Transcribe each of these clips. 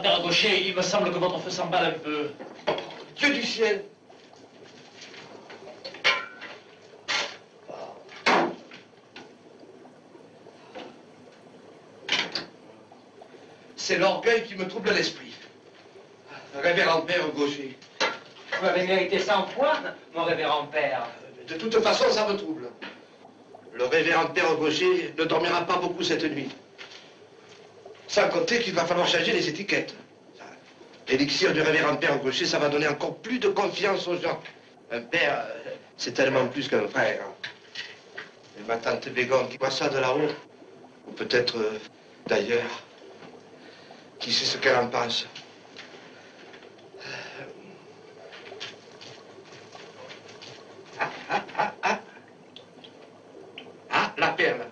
père Gaucher, il me semble que votre feu s'emballe un peu. Dieu du ciel! C'est l'orgueil qui me trouble l'esprit. Révérend père Gaucher. Vous avez mérité 100 fois, mon révérend père. De toute façon, ça me trouble. Le révérend père Gaucher ne dormira pas beaucoup cette nuit. Sans compter qu'il va falloir changer les étiquettes. L'élixir du révérend père Gaucher, ça va donner encore plus de confiance aux gens. Un père, c'est tellement plus qu'un frère. Et ma tante Bégon qui voit ça de là-haut, ou peut-être d'ailleurs, qui sait ce qu'elle en pense. Ah, la perle.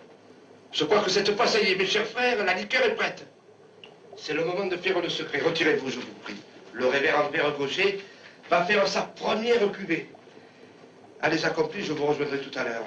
Je crois que cette fois, ça y est, mes chers frères, la liqueur est prête. C'est le moment de faire le secret. Retirez-vous, je vous prie. Le révérend père Gaucher va faire sa première cuvée. Allez, accomplis, je vous rejoindrai tout à l'heure.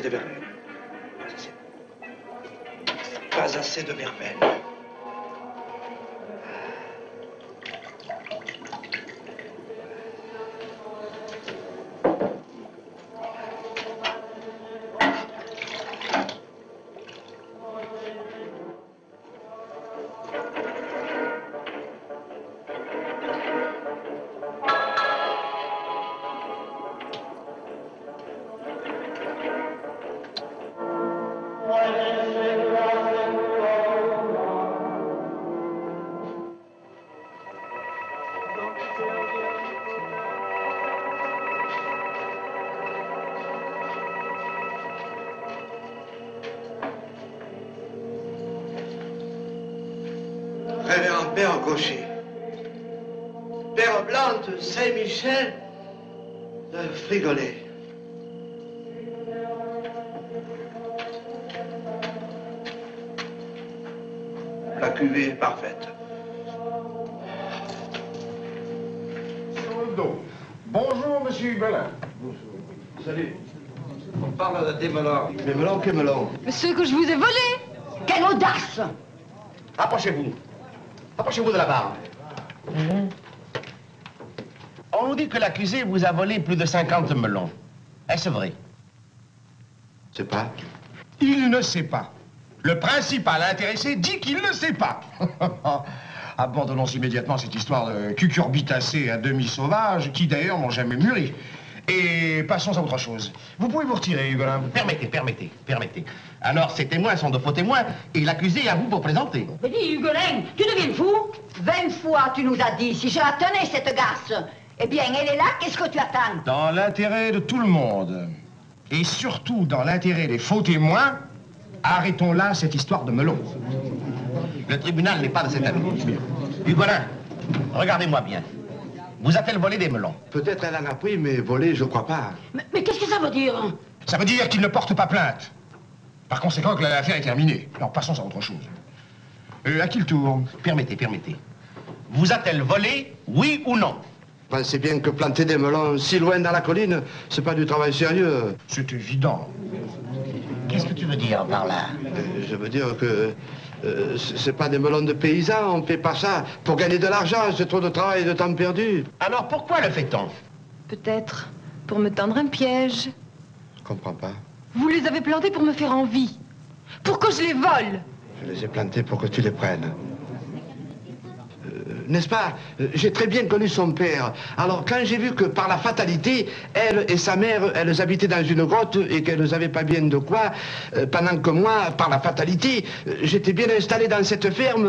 De verveine. Pas assez de verveine. Révérend père Gaucher, père blanc de Saint-Michel de Frigolet. La cuvée est parfaite. Bonjour, monsieur Hubelin. Bonjour. Salut. On parle des melons. Mais melons, quels melons? Ceux que je vous ai volés. Quelle audace! Approchez-vous. Approchez-vous de la barre. On nous dit que l'accusé vous a volé plus de 50 melons. Est-ce vrai? Je sais pas. Il ne sait pas. Le principal intéressé dit qu'il ne sait pas. Abandonnons immédiatement cette histoire de cucurbitacées à demi sauvages, qui d'ailleurs n'ont jamais mûri. Et passons à autre chose. Vous pouvez vous retirer, Hugolin. Permettez. Alors, ces témoins sont de faux témoins, et l'accusé est à vous pour présenter. Mais dis, Hugolin, tu deviens fou? 20 fois, tu nous as dit, si je la tenais, cette garce. Eh bien, elle est là, qu'est-ce que tu attends? Dans l'intérêt de tout le monde, et surtout dans l'intérêt des faux témoins, arrêtons là cette histoire de melon. Le tribunal n'est pas de cet avis. Hugolin, regardez-moi bien. Vous a-t-elle volé des melons? Peut-être elle en a pris, mais volé, je crois pas. Mais qu'est-ce que ça veut dire? Ça veut dire qu'il ne porte pas plainte. Par conséquent, que l'affaire est terminée. Alors, passons à autre chose. À qui le tour? Permettez. Vous a-t-elle volé, oui ou non? Pensez bien que planter des melons si loin dans la colline, c'est pas du travail sérieux. C'est évident. Qu'est-ce que tu veux dire par là? Je veux dire que c'est pas des melons de paysans, on fait pas ça pour gagner de l'argent, c'est trop de travail et de temps perdu. Alors pourquoi le fait-on? Peut-être pour me tendre un piège. Je comprends pas. Vous les avez plantés pour me faire envie. Pour que je les vole. Je les ai plantés pour que tu les prennes. n'est-ce pas? J'ai très bien connu son père. Alors, quand j'ai vu que par la fatalité, elle et sa mère, elles habitaient dans une grotte et qu'elles n'avaient pas bien de quoi, pendant que moi, par la fatalité, j'étais bien installé dans cette ferme,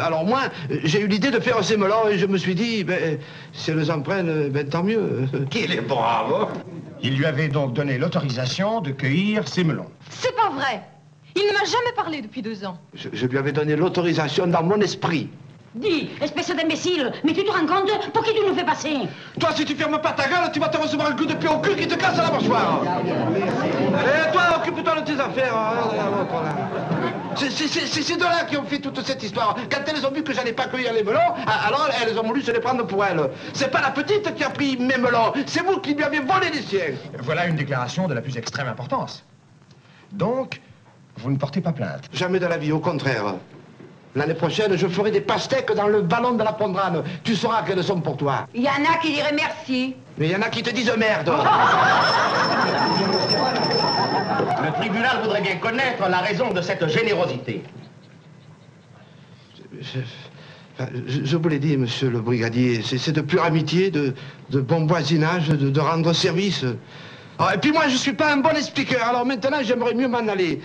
alors moi, j'ai eu l'idée de faire ces melons et je me suis dit, ben, si elles en prennent, ben, tant mieux. Qu'il est brave. Il lui avait donc donné l'autorisation de cueillir ses melons. C'est pas vrai. Il ne m'a jamais parlé depuis 2 ans. Je lui avais donné l'autorisation dans mon esprit. Dis, espèce d'imbécile, mais tu te rends compte pour qui tu nous fais passer? Toi, si tu fermes pas ta gueule, tu vas te recevoir un coup de pied au cul qui te casse la mâchoire. Et toi, occupe-toi de tes affaires. C'est ces deux-là qui ont fait toute cette histoire. Quand elles ont vu que j'allais pas cueillir les melons, alors elles ont voulu se les prendre pour elles. C'est pas la petite qui a pris mes melons, c'est vous qui lui avez volé les siens. Voilà une déclaration de la plus extrême importance. Donc, vous ne portez pas plainte? Jamais de la vie, au contraire. L'année prochaine, je ferai des pastèques dans le ballon de la Pondrane. Tu sauras qu'elles sont pour toi. Il y en a qui diraient merci. Mais il y en a qui te disent merde. Le tribunal voudrait bien connaître la raison de cette générosité. Je vous l'ai dit, monsieur le brigadier, c'est de pure amitié, de bon voisinage, de rendre service. Ah, et puis moi, je suis pas un bon expliqueur, alors maintenant, j'aimerais mieux m'en aller.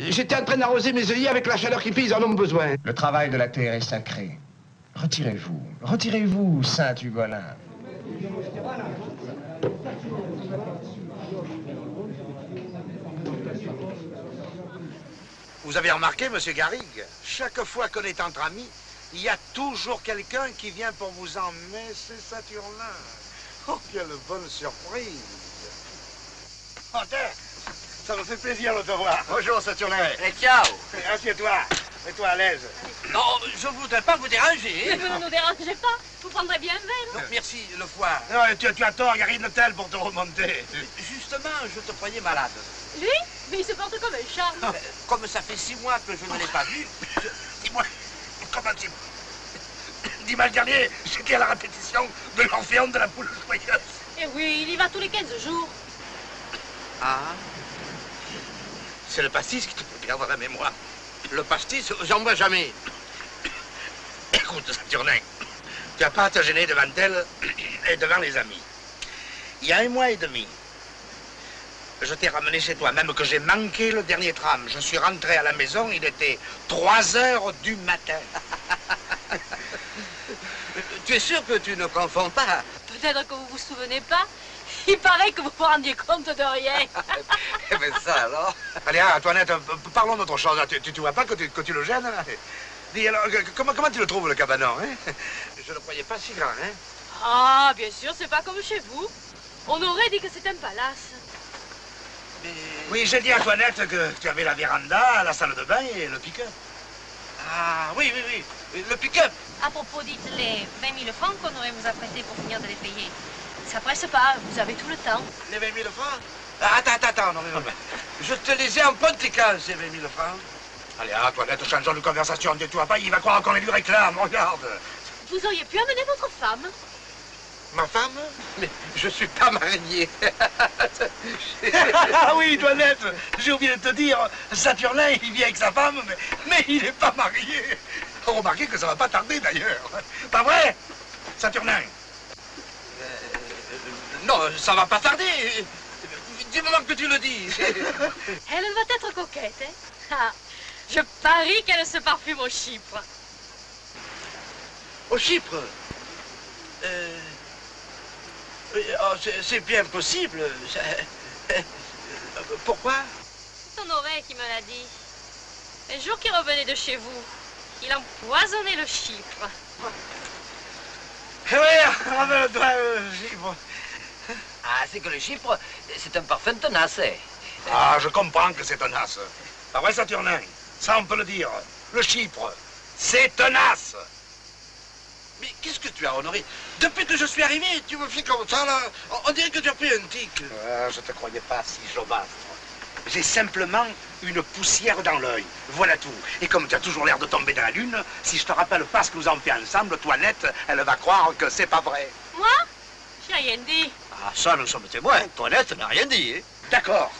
J'étais en train d'arroser mes œillets avec la chaleur qui fait, ils en ont besoin. Le travail de la terre est sacré. Retirez-vous. Retirez-vous, Saint-Hugolin. Vous avez remarqué, monsieur Garrigue, chaque fois qu'on est entre amis, il y a toujours quelqu'un qui vient pour vous emmener, c'est Saturnin. Oh, quelle bonne surprise. Oh, ça me fait plaisir de te voir. Bonjour, Saturnin. Et ciao. Assieds-toi. Mets-toi à l'aise. Non, je ne voudrais pas vous déranger. Mais vous ne nous dérangez pas. Vous prendrez bien un verre. Non, merci, le foie. Non, tu as tort, il n'y a rien de tel pour te remonter. Justement, je te croyais malade. Lui? Mais il se porte comme un chat. Comme ça fait 6 mois que je ne l'ai pas vu, Dis-moi, comment tu... Dimanche dernier, j'étais à la répétition de l'Orphéon de la poule joyeuse. Et oui, il y va tous les 15 jours. Ah, C'est le pastis qui te fait perdre la mémoire. le pastis, j'en bois jamais. Écoute, Saturnin, tu n'as pas à te gêner devant elle et devant les amis. Il y a 1 mois et demi, je t'ai ramené chez toi, même que j'ai manqué le dernier tram. Je suis rentré à la maison, il était 3 heures du matin. Tu es sûr que tu ne confonds pas? Peut-être que vous vous souvenez pas. Il paraît que vous vous rendiez compte de rien. Mais ça alors? Allez, Antoinette, parlons d'autre chose. Tu vois pas que tu le gênes, là? Dis alors, comment tu le trouves, le cabanon, hein? Je ne croyais pas si grand, hein? Ah, bien sûr, c'est pas comme chez vous. On aurait dit que c'était un palace. Mais... Oui, j'ai dit à Antoinette que tu avais la véranda, la salle de bain et le pick-up. Ah, oui, le pick-up. À propos, dites, les 20 000 francs qu'on aurait vous apprêtés pour finir de les payer. Ça presse pas, vous avez tout le temps. Les 20 000 francs? Ah, attends, non. Je te les ai empruntés quand, ces 20 000 francs? Allez, Antoinette, changeons de conversation. Dis-toi pas, il va croire qu'on lui réclame, regarde. Vous auriez pu amener votre femme. Ma femme? Mais je suis pas marié. Ah oui, Antoinette, j'ai oublié de te dire, Saturnin, il vit avec sa femme, mais il n'est pas marié. Remarquez que ça va pas tarder, d'ailleurs. Pas vrai, Saturnin? Non, ça va pas tarder. Du moment que tu le dis. Elle va être coquette, hein? Ah, je parie qu'elle se parfume au Chypre. Au Chypre? Oh, c'est bien possible. Pourquoi? C'est Honoré qui me l'a dit. Le jour qu'il revenait de chez vous, il empoisonnait le Chypre. Oui, ramène-toi, Chypre. Ah, c'est que le Chypre, c'est un parfum tenace. Ah, je comprends que c'est tenace. Pas vrai, Saturnin? Ça, on peut le dire. Le Chypre, c'est tenace. Mais qu'est-ce que tu as, Honoré? Depuis que je suis arrivé, tu me fais comme ça, là. On dirait que tu as pris un tic. Je te croyais pas si jaubastre. J'ai simplement une poussière dans l'œil. Voilà tout. Et comme tu as toujours l'air de tomber dans la lune, si je te rappelle pas ce que nous avons fait ensemble, Toinette, elle va croire que c'est pas vrai. Moi? J'ai rien dit. Ah, ça, nous sommes témoins. Toinette n'a rien dit, hein? D'accord.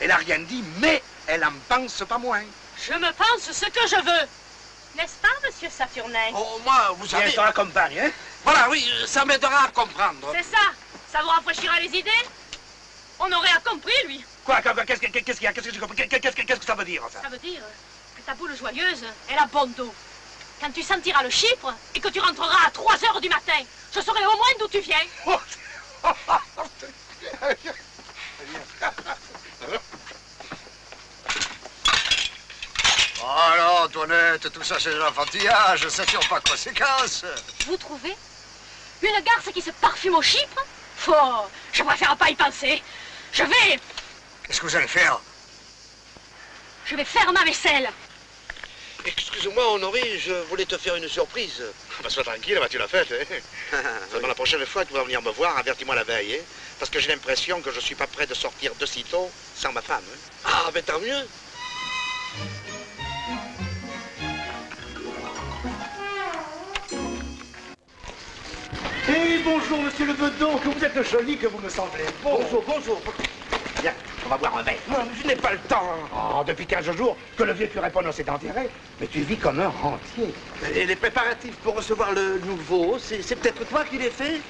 Elle a rien dit, mais elle en pense pas moins. Je me pense ce que je veux. N'est-ce pas, monsieur Saturnin? Oh, moi, vous savez... Viens, je te raccompagne, hein? Voilà, oui, ça m'aidera à comprendre. C'est ça. Ça vous rafraîchira les idées? On aurait compris, lui. Quoi? Qu'est-ce qu'il y a? Qu'est-ce que j'ai compris? Qu'est-ce que ça veut dire, ça? Ça veut dire que ta boule joyeuse, elle a bon dos. Quand tu sentiras le chiffre et que tu rentreras à 3 heures du matin, je saurai au moins d'où tu viens. Oh non, Antoinette, tout ça c'est de l'enfantillage, ça tire pas de conséquences. Vous trouvez? Une garce qui se parfume au chypre? Faux, je préfère pas y penser. Je vais... Qu'est-ce que vous allez faire? Je vais faire ma vaisselle. Excuse-moi, Honoré, je voulais te faire une surprise. Bah, sois tranquille, tu l'as faite, hein? Vraiment, la prochaine fois que tu vas venir me voir, avertis-moi la veille, hein? Parce que j'ai l'impression que je suis pas prêt de sortir de sitôt sans ma femme, hein? Ah, ben tant mieux. Eh, bonjour, monsieur le Bedon, que vous êtes joli, que vous me semblez bon. Bonjour, bonjour. Viens, on va boire un verre. Non, je n'ai pas le temps. Oh, depuis 15 jours que le vieux curé Ponos s'est enterré, mais tu vis comme un rentier. Et les préparatifs pour recevoir le nouveau, c'est peut-être toi qui les fais?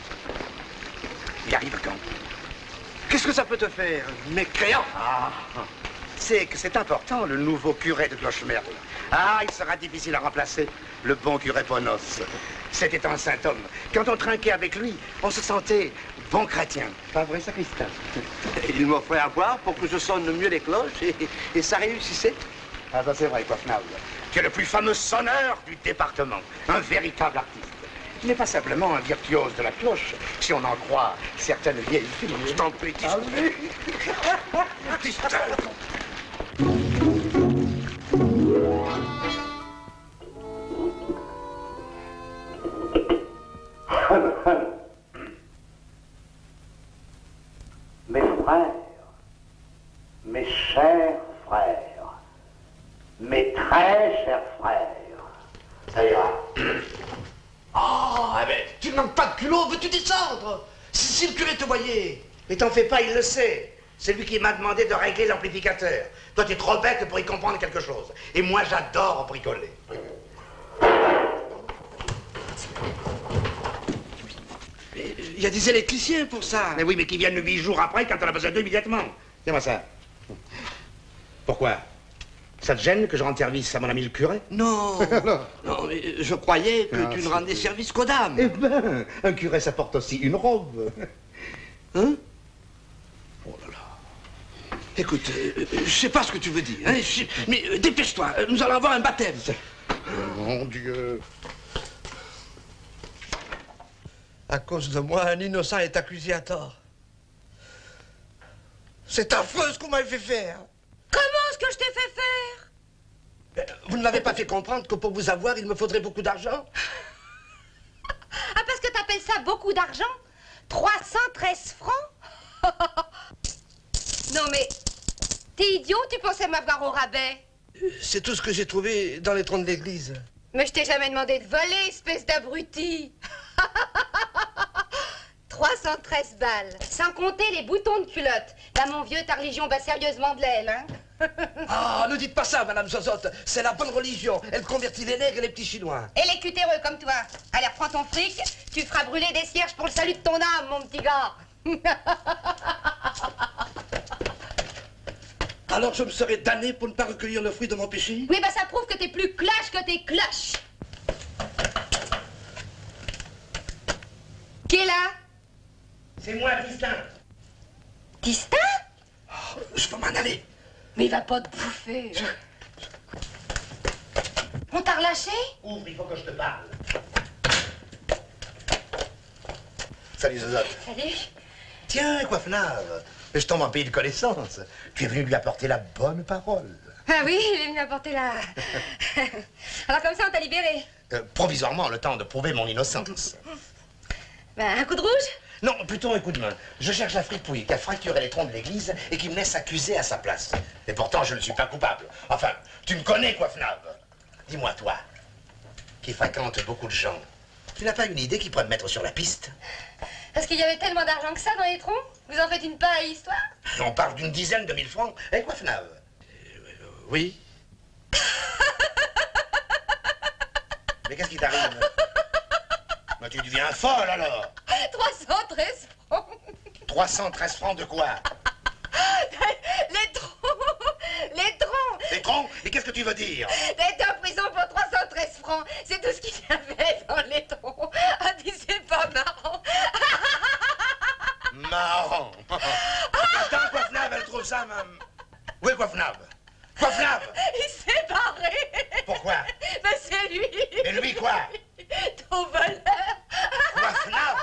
Il arrive quand? Qu'est-ce que ça peut te faire, mécréant? Ah, c'est que c'est important, le nouveau curé de Clochemerle. Ah, il sera difficile à remplacer, le bon curé Ponos. C'était un saint homme. Quand on trinquait avec lui, on se sentait bon chrétien. Pas vrai, sacristain? Il m'offrait à boire pour que je sonne mieux les cloches et ça réussissait. Ah, ça c'est vrai, Coiffnal. Tu es le plus fameux sonneur du département. Un véritable artiste. Tu n'es pas simplement un virtuose de la cloche, si on en croit certaines vieilles filles. Je t'en prie, Ah oui. Mes frères, mes chers frères, mes très chers frères, ça ira. Oh, eh ben, tu ne manques pas de culot, veux-tu descendre? Si le curé te voyait. Mais t'en fais pas, il le sait. C'est lui qui m'a demandé de régler l'amplificateur. Toi, tu es trop bête pour y comprendre quelque chose. Et moi, j'adore bricoler. Il y a des électriciens pour ça. Mais oui, mais qui viennent 8 jours après quand on a besoin d'eux immédiatement. Tiens-moi ça. Pourquoi? Ça te gêne que je rende service à mon ami le curé? Non. Non, mais je croyais que tu ne rendais service qu'aux dames. Eh ben, un curé, ça porte aussi une robe. Hein? Oh là là. Écoute, je sais pas ce que tu veux dire, hein, mais dépêche-toi, nous allons avoir un baptême. Mon Dieu. À cause de moi, un innocent est accusé à tort. C'est affreux ce qu'on m'avait fait faire. Comment est-ce que je t'ai fait faire? Vous ne m'avez pas fait comprendre que pour vous avoir, il me faudrait beaucoup d'argent? Ah, parce que t'appelles ça beaucoup d'argent? 313 francs? Non mais, t'es idiot, tu pensais m'avoir au rabais? C'est tout ce que j'ai trouvé dans les troncs de l'église. Mais je t'ai jamais demandé de voler, espèce d'abruti. 313 balles, sans compter les boutons de culotte. Là, mon vieux, ta religion bat sérieusement de l'aile, hein? Ah, ne dites pas ça, Madame Zozotte. C'est la bonne religion. Elle convertit les nègres et les petits Chinois. Et les cutéreux comme toi. Allez, reprends ton fric, tu feras brûler des cierges pour le salut de ton âme, mon petit gars. Alors je me serais damné pour ne pas recueillir le fruit de mon péché? Oui, bah ça prouve que t'es plus clash que t'es cloche. Qui est là? C'est moi, Distin. Distin? Oh, je peux m'en aller. Mais il va pas te bouffer. On t'a relâché? Ouvre, il faut que je te parle. Salut, Zozotte. Salut. Tiens, Coiffnave, je tombe en pays de connaissance. Tu es venu lui apporter la bonne parole. Ah oui, il est venu apporter la... Alors comme ça, on t'a libéré? Provisoirement, le temps de prouver mon innocence. Ben, un coup de rouge? Non, plutôt un coup de main. Je cherche la fripouille qui a fracturé les troncs de l'église et qui me laisse accusé à sa place. Et pourtant, je ne suis pas coupable. Enfin, tu me connais, Coiffnave. Dis-moi, toi, qui fréquente beaucoup de gens, tu n'as pas une idée qui pourrait me mettre sur la piste? Parce qu'il y avait tellement d'argent que ça dans les troncs? Vous en faites une pareille histoire? On parle d'une dizaine de mille francs. Eh, Coiffnave? Oui. Mais qu'est-ce qui t'arrive? Mais tu deviens folle alors. 313 francs. 313 francs de quoi? Les troncs. Les troncs. Les troncs? Et qu'est-ce que tu veux dire? D'être en prison pour 313 francs. C'est tout ce qu'il y avait dans les troncs. Ah, dis, c'est pas marrant. Marrant. Attends, Coiffnab, elle trouve ça, même. Où est Coiffnab? Coiffnab! Il s'est barré. Pourquoi? Ben c'est lui. Et lui quoi? Ton voleur. Coiffnab!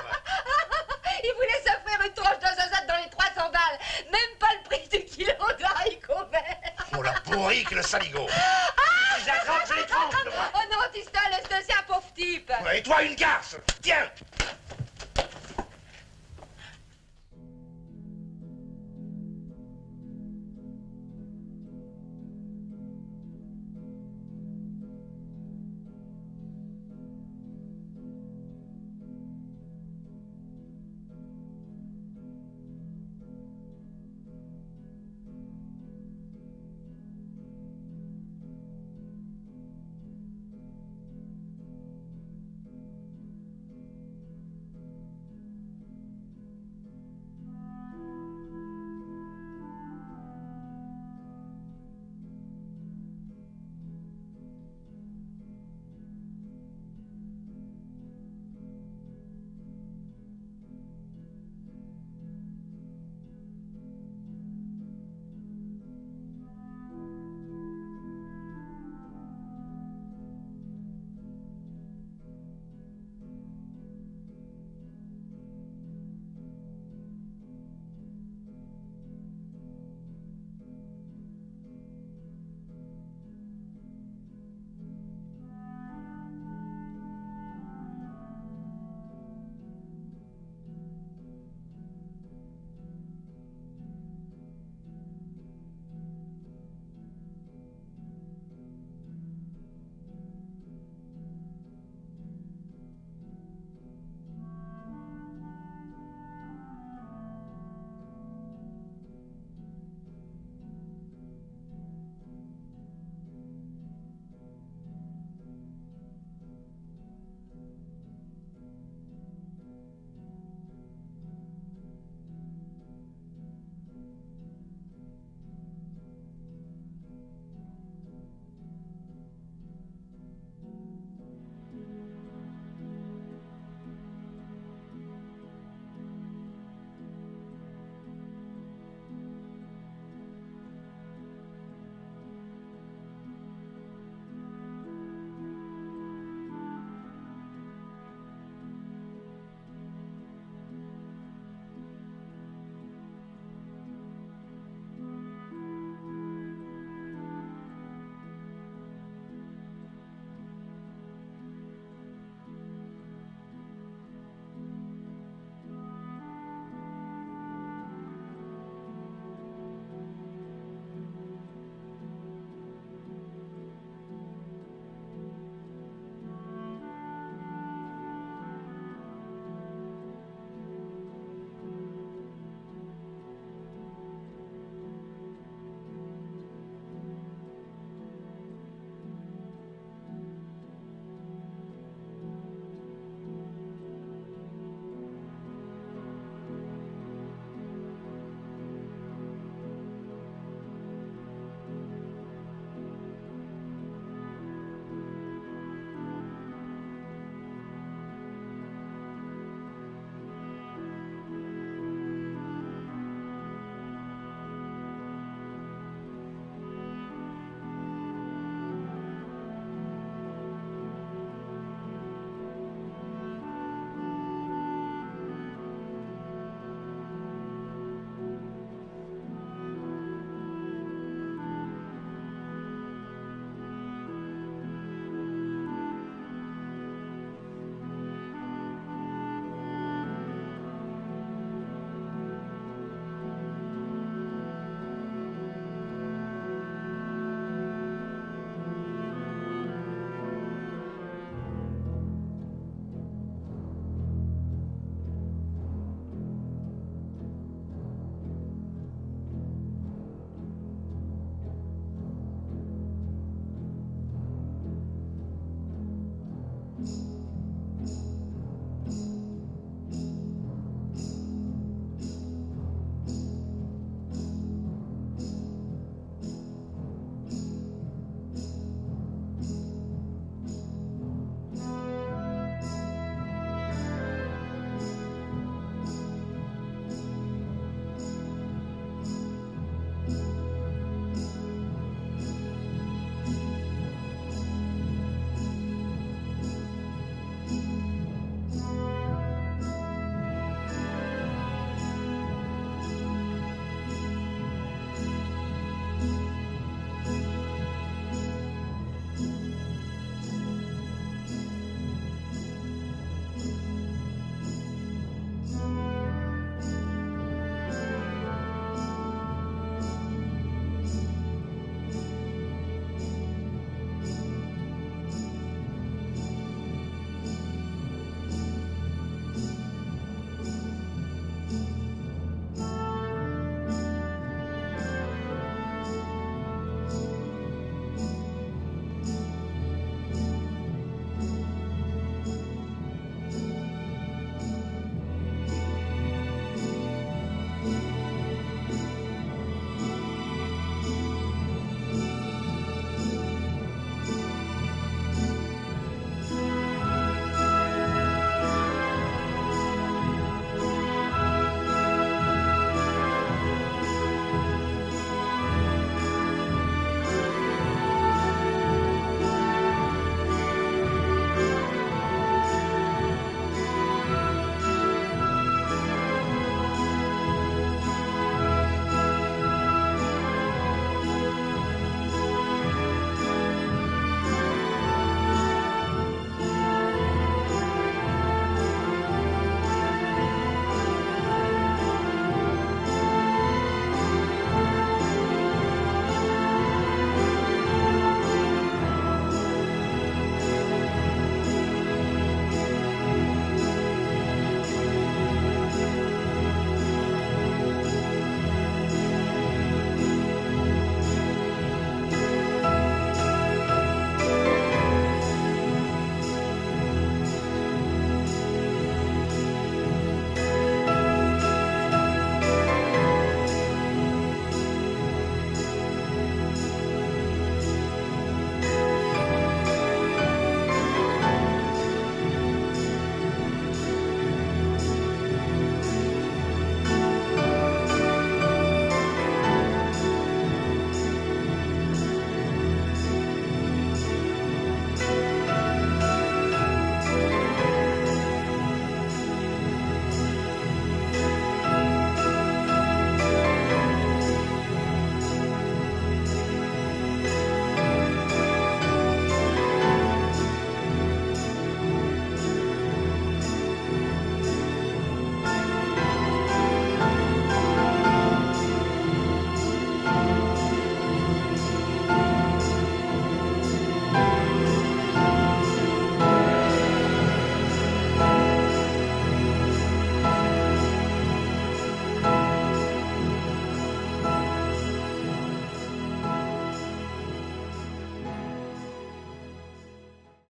Il voulait s'offrir une tranche de zazette dans les 300 balles. Même pas le prix du kilo d'haricots verts. Oh la pourrie que le saligo! Je l'attrape, je l'étrangle, moi! Oh non, Tistin, laisse-le, c'est un pauvre type. Et toi, une garce! Tiens!